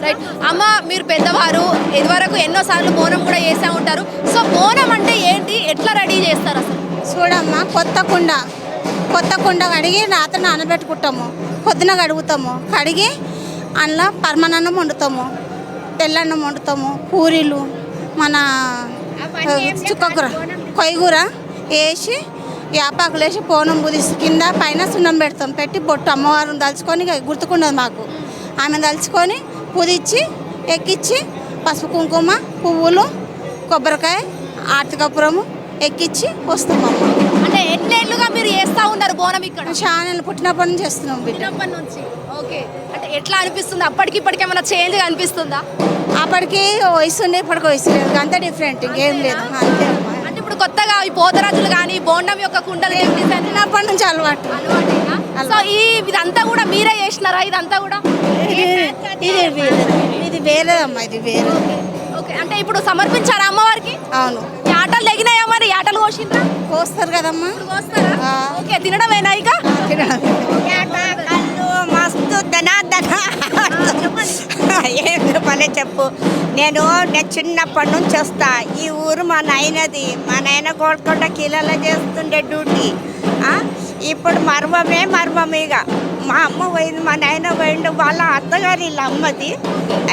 Right. అమ్మ మీరు పెద్దవారు, ఇదివరకు ఎన్నోసార్లు బోనం కూడా చేసే ఉంటారు. సో బోనం అంటే ఏంటి, ఎట్లా రెడీ చేస్తారు అసలు? చూడమ్మా, కొత్త కుండ కడిగి రాత్రి నానబెట్టుకుంటాము, పొద్దున కడుగుతాము, కడిగి అందులో పరమాన్నం వండుతాము, తెల్లన్నం వండుతాము, పూరీలు, మన చుక్కకూర, కొయ్యగూర వేసి యాపాకులు వేసి పోనం బుదిసి కింద పైన సున్నం పెడతాం, పెట్టి బొట్టు అమ్మవారిని తలుచుకొని గుర్తుకున్నది మాకు, ఆమె తలుచుకొని పుదిచ్చి ఎక్కించి పసుపు కుంకుమ పువ్వులు కొబ్బరికాయ ఆర్తి కపురము ఎక్కించి వస్తామమ్మ. అంటే ఎన్నేళ్ళుగా మీరు చేస్తూ ఉన్నారు బోనం ఇక్కడ? ఛానల్ పుట్టినప్పటి నుంచి చేస్తున్నాం బిడ్డ. చిన్నప్పటి నుంచి. ఓకే. అంటే ఎట్లా అనిపిస్తుంది, అప్పటికి ఇప్పటికి ఏమైనా చేంజ్ అనిపిస్తుందా? అప్పటికి వయసు ఉండే ఇప్పటికి వయసు లేదు, అంత డిఫరెంట్, ఇంకేం లేదు. అంతే అమ్మా. అంటే ఇప్పుడు కొత్తగా ఈ పోతరాజులు కానీ బోండం యొక్క కుండలు చిన్నప్పటి నుంచి అలవాటు. సో ఇదంతా కూడా మీరే చేసినారా? ఇదంతా కూడా ఇది వేరేదమ్మా, ఇది వేరే. ఓకే. అంటే ఇప్పుడు సమర్పించారా అమ్మవారికి? అవును. ఆటలు తెగినాయా మరి? ఆటలు కోసిండ్రా? కోస్తారు కదమ్మా. కోస్తారా? ఓకే. తినడమేనా ఇక? మస్తు ఏం పని చెప్పు. నేను చిన్నప్పటి నుంచి వస్తా. ఈ ఊరు మా నాయనది. మా నాయన కోడకుండా కిలలో చేస్తుండే డ్యూటీ. ఇప్పుడు మర్మం ఇక. మా అమ్మ పోయింది, మా నాయన పోయిండు, వాళ్ళ అత్తగారి వీళ్ళ అమ్మది.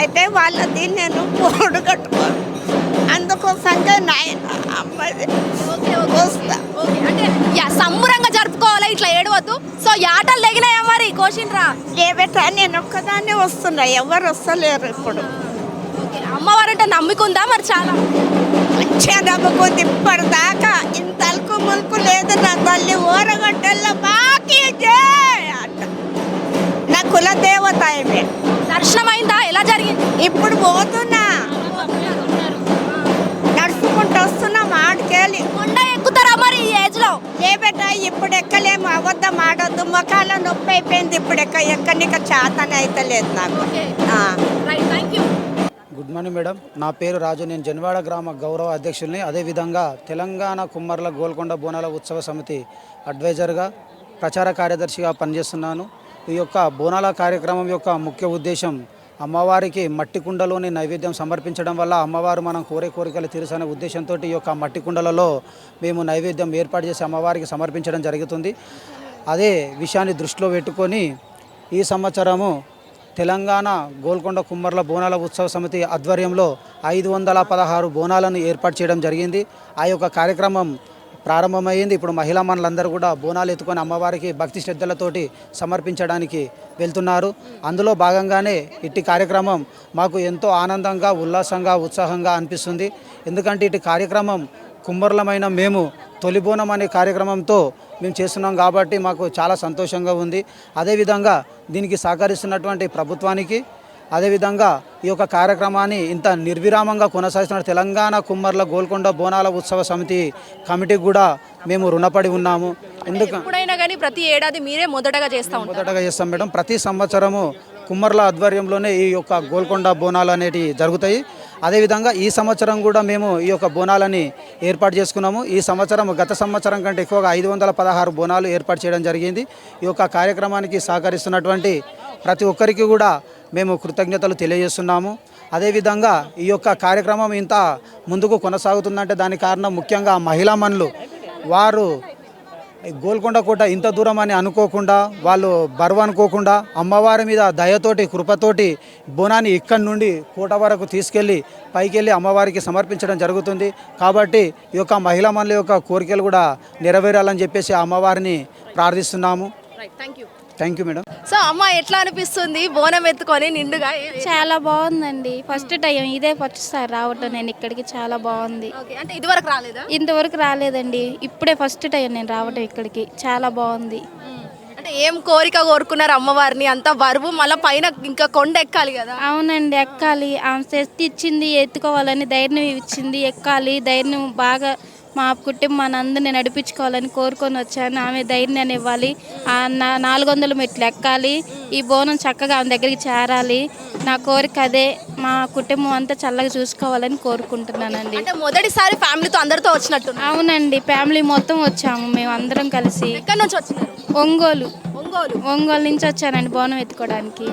అయితే వాళ్ళది నేను పోడు కట్టుకోను, అందుకోసంగా నాయన అమ్మది వస్తా. అంటే సంబరంగా జరుపుకోవాలి, ఇట్లా ఏడవద్దు. సో ఆటలు తెగినాయా మరి? కోసిండ్రా? లేబెట్టా, నేను ఒక్కదాన్నే వస్తున్నా, ఎవరు వస్తలేరు ఇప్పుడు. అమ్మవారు అంటే నమ్ముకుందా మరి? చాలా మంచిగా నమ్ముకుంది ఇప్పటిదాకా. ఇంత అలుకు ములుకు లేదు నా తల్లి. ఊరగొట్టల్లో బాకీ అంట. నా కులదేవత ఆమె. దర్శనం అయిందా? ఎలా జరిగింది? ఇప్పుడు పోతున్నా, నడుచుకుంటూ వస్తున్నాం ఆడికెళ్ళి. కొండ ఎక్కుతారా మరి ఈ ఏజ్ లో? లేబెట్ట, ఇప్పుడు ఎక్కలేము, అబద్ధం ఆడొద్దు, ముఖాల నొప్పి అయిపోయింది. ఇప్పుడు ఎక్కడికి చేతనే అయితే లేదు నాకు. గుడ్ మార్నింగ్ మేడం, నా పేరు రాజు. నేను జన్వాడ గ్రామ గౌరవ అధ్యక్షుల్ని. అదేవిధంగా తెలంగాణ కుమ్మర్ల గోల్కొండ బోనాల ఉత్సవ సమితి అడ్వైజర్గా ప్రచార కార్యదర్శిగా పనిచేస్తున్నాను. ఈ యొక్క బోనాల కార్యక్రమం యొక్క ముఖ్య ఉద్దేశం అమ్మవారికి మట్టి కుండలోని నైవేద్యం సమర్పించడం వల్ల అమ్మవారు మనం కోరే కోరికలు తీర్చనే ఉద్దేశంతో ఈ యొక్క మట్టి కుండలలో మేము నైవేద్యం ఏర్పాటు చేసి అమ్మవారికి సమర్పించడం జరుగుతుంది. అదే విషయాన్ని దృష్టిలో పెట్టుకొని ఈ సంవత్సరము తెలంగాణ గోల్కొండ కుమ్మర్ల బోనాల ఉత్సవ సమితి ఆధ్వర్యంలో 516 బోనాలను ఏర్పాటు చేయడం జరిగింది. ఆ యొక్క కార్యక్రమం ప్రారంభమైంది. ఇప్పుడు మహిళా మనులందరూ కూడా బోనాలు ఎత్తుకొని అమ్మవారికి భక్తి శ్రద్ధలతోటి సమర్పించడానికి వెళ్తున్నారు. అందులో భాగంగానే ఇట్టి కార్యక్రమం మాకు ఎంతో ఆనందంగా, ఉల్లాసంగా, ఉత్సాహంగా అనిపిస్తుంది. ఎందుకంటే ఇటు కార్యక్రమం కుమ్మర్లమైన మేము తొలి బోనం అనే కార్యక్రమంతో మేము చేస్తున్నాం కాబట్టి మాకు చాలా సంతోషంగా ఉంది. అదేవిధంగా దీనికి సహకరిస్తున్నటువంటి ప్రభుత్వానికి, అదేవిధంగా ఈ యొక్క కార్యక్రమాన్ని ఇంత నిర్విరామంగా కొనసాగిస్తున్న తెలంగాణ కుమ్మర్ల గోల్కొండ బోనాల ఉత్సవ సమితి కమిటీకి కూడా మేము రుణపడి ఉన్నాము. ఎప్పుడైనా కానీ ప్రతి ఏడాది మీరే మొదటగా చేస్తాం మేడం. ప్రతి సంవత్సరము కుమ్మర్ల ఆధ్వర్యంలోనే ఈ యొక్క గోల్కొండ బోనాలు అనేటివి జరుగుతాయి. అదేవిధంగా ఈ సంవత్సరం కూడా మేము ఈ యొక్క బోనాలని ఏర్పాటు చేసుకున్నాము. ఈ సంవత్సరం గత సంవత్సరం కంటే ఎక్కువగా 516 బోనాలు ఏర్పాటు చేయడం జరిగింది. ఈ యొక్క కార్యక్రమానికి సహకరిస్తున్నటువంటి ప్రతి ఒక్కరికి కూడా మేము కృతజ్ఞతలు తెలియజేస్తున్నాము. అదేవిధంగా ఈ యొక్క కార్యక్రమం ఇంత ముందుకు కొనసాగుతుందంటే దానికి కారణం ముఖ్యంగా మహిళా మనులు. వారు గోల్కొండ కోట ఇంత దూరం అని అనుకోకుండా, వాళ్ళు బరువు అనుకోకుండా అమ్మవారి మీద దయతోటి, కృపతోటి బోనాన్ని ఇక్కడి నుండి కోట వరకు తీసుకెళ్ళి పైకెళ్ళి అమ్మవారికి సమర్పించడం జరుగుతుంది. కాబట్టి ఈ యొక్క మహిళా మనుల యొక్క కోరికలు కూడా నెరవేరాలని చెప్పేసి అమ్మవారిని ప్రార్థిస్తున్నాము. Thank you madam. సో అమ్మ ఎట్లా అనిపిస్తుంది బోనం ఎత్తుకొని నిండుగా? చాలా బాగుందండి. ఫస్ట్ టైం, ఇదే ఫస్ట్ సారి రావటం నేను ఇక్కడికి. చాలా బాగుంది. అంటే ఇదివరకు రాలేదా? ఇంతవరకు రాలేదండి, ఇప్పుడే ఫస్ట్ టైం నేను రావటం ఇక్కడికి. చాలా బాగుంది. అంటే ఏం కోరిక కోరుకున్నారు అమ్మవారిని? అంత బరువు, మళ్ళీ పైన ఇంకా కొండ ఎక్కాలి కదా? అవునండి, ఎక్కాలి. ఆమె శక్తి ఇచ్చింది, ఎత్తుకోవాలని ధైర్యం ఇచ్చింది. ఎక్కాలి, ధైర్యం బాగా మా కుటుంబాన్ని అందరినీ నడిపించుకోవాలని కోరుకొని వచ్చాను. ఆమె ధైర్యాన్ని ఇవ్వాలి. 400 మెట్లు ఎక్కాలి. ఈ బోనం చక్కగా ఆమె దగ్గరికి చేరాలి. నా కోరిక అదే. మా కుటుంబం అంతా చల్లగా చూసుకోవాలని కోరుకుంటున్నానండి. అంటే మొదటిసారి ఫ్యామిలీతో అందరితో వచ్చినట్టు? అవునండి, ఫ్యామిలీ మొత్తం వచ్చాము మేము అందరం కలిసి. ఎక్కడి నుంచి వచ్చినారు? ఒంగోలు నుంచి వచ్చానండి బోనం ఎత్తుకోవడానికి.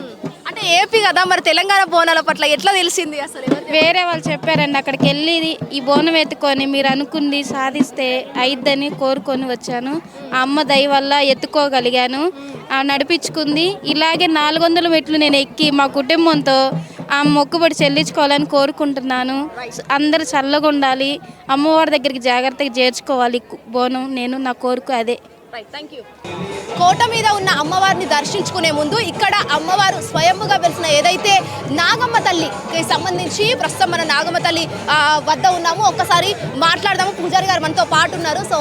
అంటే ఏపీ కదా, మరి తెలంగాణ బోనాల పట్ల ఎట్లా తెలిసింది అసలు? వేరే వాళ్ళు చెప్పారండి, అక్కడికి వెళ్ళి ఈ బోనం ఎత్తుకొని మీరు అనుకుంది సాధిస్తే అయిద్దని కోరుకొని వచ్చాను. ఆ అమ్మ దయ వల్ల ఎత్తుకోగలిగాను, నడిపించుకుంది. ఇలాగే 400 మెట్లు నేను ఎక్కి మా కుటుంబంతో ఆ మొక్కుబడి చెల్లించుకోవాలని కోరుకుంటున్నాను. అందరూ చల్లగా ఉండాలి, అమ్మవారి దగ్గరికి జాగ్రత్తగా చేర్చుకోవాలి బోనం. నా కోరిక అదే. కోట మీద ఉన్న అమ్మవారిని దర్శించుకునే ముందు ఇక్కడ అమ్మవారు స్వయంగా వెలిసిన ఏదైతే నాగమ్మ తల్లికి సంబంధించి ప్రస్తుతం మన నాగమ్మ తల్లి వద్ద ఉన్నాము. ఒక్కసారి మాట్లాడదాము. పూజారి గారు మనతో పాటు ఉన్నారు. సో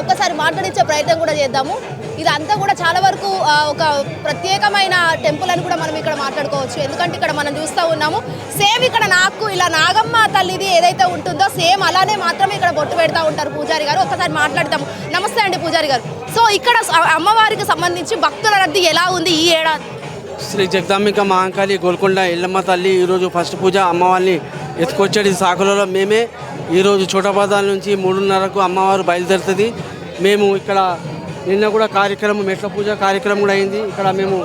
ఒక్కసారి మాట్లాడించే ప్రయత్నం కూడా చేద్దాము. ఇదంతా కూడా చాలా వరకు ఒక ప్రత్యేకమైన టెంపుల్ అని కూడా మనం ఇక్కడ మాట్లాడుకోవచ్చు. ఎందుకంటే ఇక్కడ మనం చూస్తూ ఉన్నాము, సేమ్ ఇక్కడ నాకు ఇలా నాగమ్మ తల్లిది ఏదైతే ఉంటుందో సేమ్ అలానే మాత్రమే ఇక్కడ బొట్టు పెడతా ఉంటారు పూజారి గారు. ఒక్కసారి మాట్లాడతాము. నమస్తే అండి పూజారి గారు. సో ఇక్కడ అమ్మవారికి సంబంధించి భక్తుల రద్దీ ఎలా ఉంది ఈ ఏడాది? శ్రీ జగదాంబిక మహాకాళి గోల్కొండ ఎల్లమ్మ తల్లి ఈరోజు ఫస్ట్ పూజ అమ్మవారిని ఎత్తుకొచ్చేది సాకులలో మేమే. ఈరోజు చోటబాదాల నుంచి 3:30కు అమ్మవారు బయలుదేరుతుంది. మేము ఇక్కడ నిన్న కూడా కార్యక్రమం మెట్ల పూజ కార్యక్రమం కూడా అయింది. ఇక్కడ మేము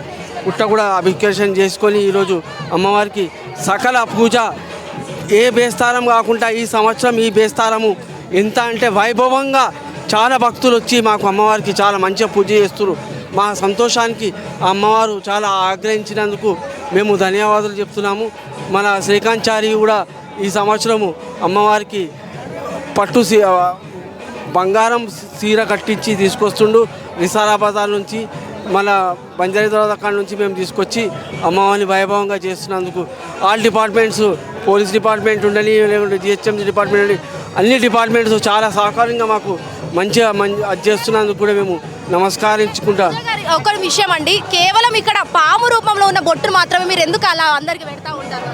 పుట్ట కూడా అభిషేకం చేసుకొని ఈరోజు అమ్మవారికి సకల పూజ ఏ బేస్తారం కాకుండా ఈ సంవత్సరం ఈ బేస్తారము ఎంత అంటే వైభవంగా చాలా భక్తులు వచ్చి మాకు అమ్మవారికి చాలా మంచిగా పూజ చేస్తున్నారు. మా సంతోషానికి ఆ అమ్మవారు చాలా ఆగ్రహించినందుకు మేము ధన్యవాదాలు చెప్తున్నాము. మన శ్రీకాంచారి కూడా ఈ సంవత్సరము అమ్మవారికి పట్టు బంగారం చీర కట్టించి తీసుకొస్తుండు. విశాలాబాద్ నుంచి మన బంజారీ దొరకాడ నుంచి మేము తీసుకొచ్చి అమ్మవారిని వైభవంగా చేస్తున్నందుకు ఆల్ డిపార్ట్మెంట్స్, పోలీస్ డిపార్ట్మెంట్ ఉండని, లేకుంటే జిహెచ్ఎంసీ డిపార్ట్మెంట్ ఉండి అన్ని డిపార్ట్మెంట్స్ చాలా సహకారంగా మాకు మంచిగా అది చేస్తున్నందుకు కూడా మేము నమస్కరించుకుంటా. ఒక విషయం అండి, కేవలం ఇక్కడ పాము రూపంలో ఉన్న బొట్టును మాత్రమే మీరు ఎందుకు అలా అందరికి పెడతా ఉంటారు?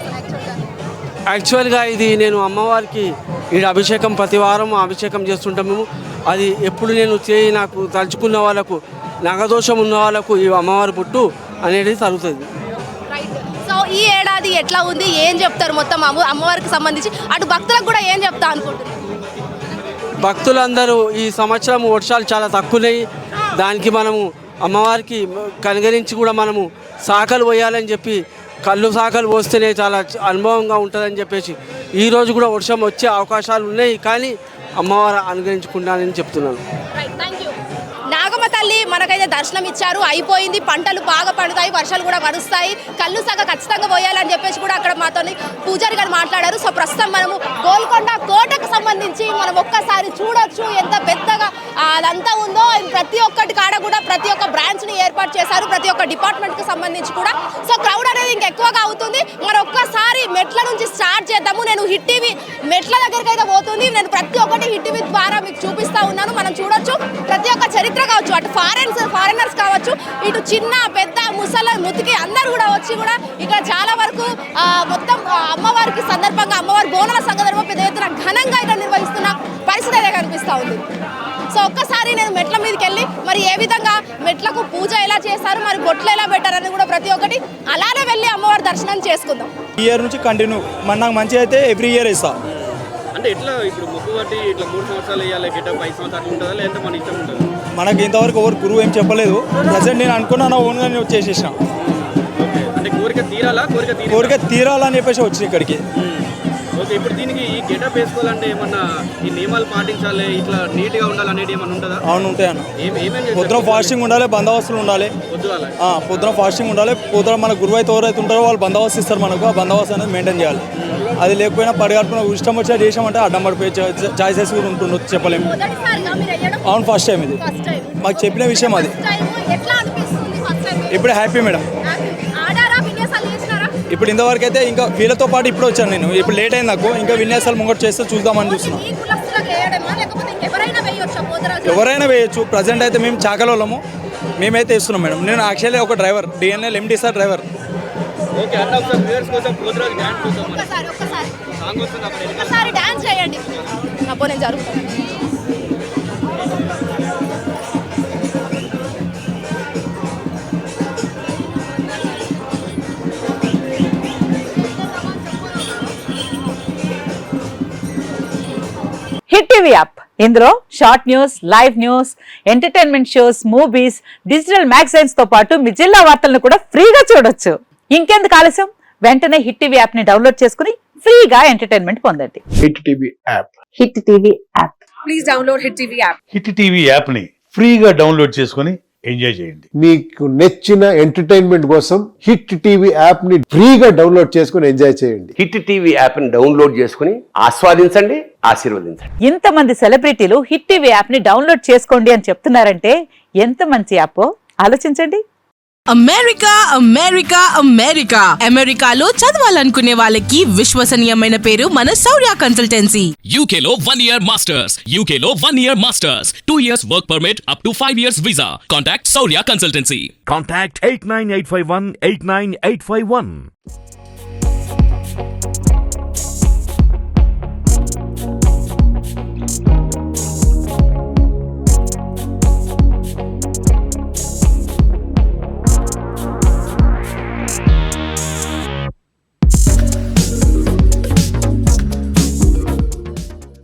యాక్చువల్గా ఇది నేను అమ్మవారికి ఈ అభిషేకం ప్రతి వారం అభిషేకం చేస్తుంటాము. అది ఎప్పుడు నేను నాకు తలుచుకున్న వాళ్ళకు, నగదోషం ఉన్న వాళ్ళకు ఈ అమ్మవారి బొట్టు అనేది తరుగుతుంది. సో ఈ ఏడాది ఎట్లా ఉంది, ఏం చెప్తారు మొత్తం అమ్మవారికి సంబంధించి? అటు భక్తులకు కూడా ఏం చెప్తా అనుకుంటున్నారు? భక్తులందరూ ఈ సంవత్సరం వర్షాలు చాలా తక్కువనాయి, దానికి మనము అమ్మవారికి కనుగరించి కూడా మనము శాఖలు పోయాలని చెప్పి కళ్ళు శాఖలు పోస్తేనే చాలా అనుభవంగా ఉంటుందని చెప్పేసి ఈరోజు కూడా వర్షం వచ్చే అవకాశాలు ఉన్నాయి, కానీ అమ్మవారు అనుగ్రహించుకుంటానని చెప్తున్నాను. నాగమ్మ తల్లి మనకైతే దర్శనం ఇచ్చారు, అయిపోయింది. పంటలు బాగా పండుతాయి, వర్షాలు కూడా వరుస్తాయి, కళ్ళు సగ ఖచ్చితంగా పోయాలని చెప్పేసి కూడా అక్కడ మాతో పూజారి గారు మాట్లాడారు. సో ప్రస్తుతం మనము గోల్కొండ కోటకు సంబంధించి మనం ఒక్కసారి చూడొచ్చు ఎంత పెద్దగా అదంతా ఉందో. ప్రతి ఒక్కటి కాడ కూడా ప్రతి ఒక్క బ్రాంచ్ని ఏర్పాటు చేశారు, ప్రతి ఒక్క డిపార్ట్మెంట్కి సంబంధించి కూడా. సో క్రౌడ్ అనేది ఇంకెక్కువగా అవుతుంది. మరి ఒక్కసారి మెట్ల నుంచి స్టార్ట్ చేద్దాము. నేను హిట్ టీవీ మెట్ల దగ్గరికి అయితే పోతుంది. నేను ప్రతి ఒక్కటి హిట్ టీవీ ద్వారా మీకు చూపిస్తా ఉన్నాను. మనం చూడొచ్చు ప్రతి ఒక్క చరిత్ర కావచ్చు, అటు ఫారినర్స్ కావచ్చు, ఇటు చిన్న పెద్ద ముసలి ముతికి అందరూ కూడా వచ్చి కూడా ఇక్కడ చాలా వరకు మొత్తం అమ్మవారికి సందర్భంగా అమ్మవారి బోనాల సందర్భంగా పెద్ద ఎత్తున ఘనంగా ఇక్కడ నిర్వహిస్తున్న పరిస్థితి అయితే కనిపిస్తూ ఉంది. సో ఒక్కసారి నేను మెట్ల మీదకి వెళ్ళి మరి ఏ విధంగా మెట్లకు పూజ ఎలా చేస్తారు, మరి బొట్లు ఎలా పెట్టారని కూడా ప్రతి ఒక్కటి అలానే వెళ్ళి అమ్మవారి దర్శనం చేసుకుందాం. ఈ ఇయర్ నుంచి కంటిన్యూ నాకు మంచిగా అయితే ఎవ్రీ ఇయర్ ఇస్తా. అంటే ఎట్లా ఇప్పుడు మొక్కు బట్టి ఇట్లా 3 సంవత్సరాలు వేయాలి, గెటప్ 5 సంవత్సరాలు ఉంటుందా, లేదంటే మన ఇష్టం ఉంటుంది? మనకి ఇంతవరకు ఎవరు గురువు ఏం చెప్పలేదు. ప్రజెంట్ నేను అనుకున్నా ఓన్గా నేను వచ్చేసేసిన. అంటే కోరిక తీరాలని చెప్పేసి వచ్చి ఇక్కడికి. ఓకే, ఇప్పుడు దీనికి ఈ గెటప్ వేసుకోవాలంటే ఏమన్నా ఈ నియమాలు పాటించాలి, ఇట్లా నీట్గా ఉండాలి అనేది ఏమన్నా ఉంటుందా? అవును, ఉంటాయి అన్న. పొద్దున ఫాస్టింగ్ ఉండాలి, బందోబస్తులు ఉండాలి. పొద్దున ఫాస్టింగ్ ఉండాలి. పొద్దున మన గురువు అయితే ఎవరైతే ఉంటారో వాళ్ళు బందోబస్తు ఇస్తారు మనకు. ఆ బందోబస్తు అనేది మెయింటైన్ చేయాలి. అది లేకపోయినా పడిగడుపున ఇష్టం వచ్చా చేసామంటే అడ్డం పడిపోయే చాయిసెస్ కూడా ఉంటుండొచ్చు, చెప్పలేము. అవును, ఫస్ట్ టైం ఇది మాకు చెప్పిన విషయం. అది ఇప్పుడు హ్యాపీ మేడం. ఇప్పుడు ఇంతవరకు అయితే ఇంకా వీళ్ళతో పాటు ఇప్పుడు వచ్చాను నేను. ఇప్పుడు లేట్ అయింది నాకు. ఇంకా విన్యాసాలు ముంగట చేస్తే చూద్దామని చూస్తున్నాం. ఎవరైనా వేయచ్చు. ప్రజెంట్ అయితే మేము చాకలోళ్ళము, మేమైతే ఇస్తున్నాం మేడం. నేను యాక్చువల్లీ ఒక డ్రైవర్, డిఎన్ఎల్ ఎండి డ్రైవర్. డాన్స్ చేయండి. నేను జరుగుతాను. హిట్ టీవీ యాప్, ఇందులో short news, live news, entertainment shows, movies, digital magazines తో పాటు మీ జిల్లా వార్తలను కూడా ఫ్రీగా చూడొచ్చు. ఇంకెందుకు ఆలస్యం, వెంటనే హిట్ టీవీ యాప్ ని డౌన్లోడ్ చేసుకుని ఫ్రీగా ఎంటర్టైన్మెంట్ పొందండి. Hit TV app. Hit TV app. Hit TV app ని ఫ్రీగా డౌన్లోడ్ చేసుకుని ఎంజాయ్ చేయండి. మీకు నచ్చిన ఎంటర్టైన్మెంట్ కోసం హిట్ టీవీ యాప్ ని ఫ్రీగా డౌన్లోడ్ చేసుకుని ఎంజాయ్ చేయండి. హిట్ టీవీ యాప్ ని డౌన్లోడ్ చేసుకుని ఆస్వాదించండి, ఆశీర్వదించండి. ఇంతమంది సెలబ్రిటీలు హిట్ టీవీ యాప్ ని డౌన్లోడ్ చేసుకోండి అని చెప్తున్నారంటే ఎంత మంచి యాప్ ఆలోచించండి. అమెరికా అమెరికా అమెరికా అమెరికాలో చదవాలనుకునే వాళ్ళకి విశ్వసనీయమైన పేరు మన శౌర్య కన్సల్టెన్సీ. UK లో 1 year masters, UK లో 1 year masters, 2 years work permit up to 5 years visa. Contact Saurya Consultancy. Contact 89851 89851.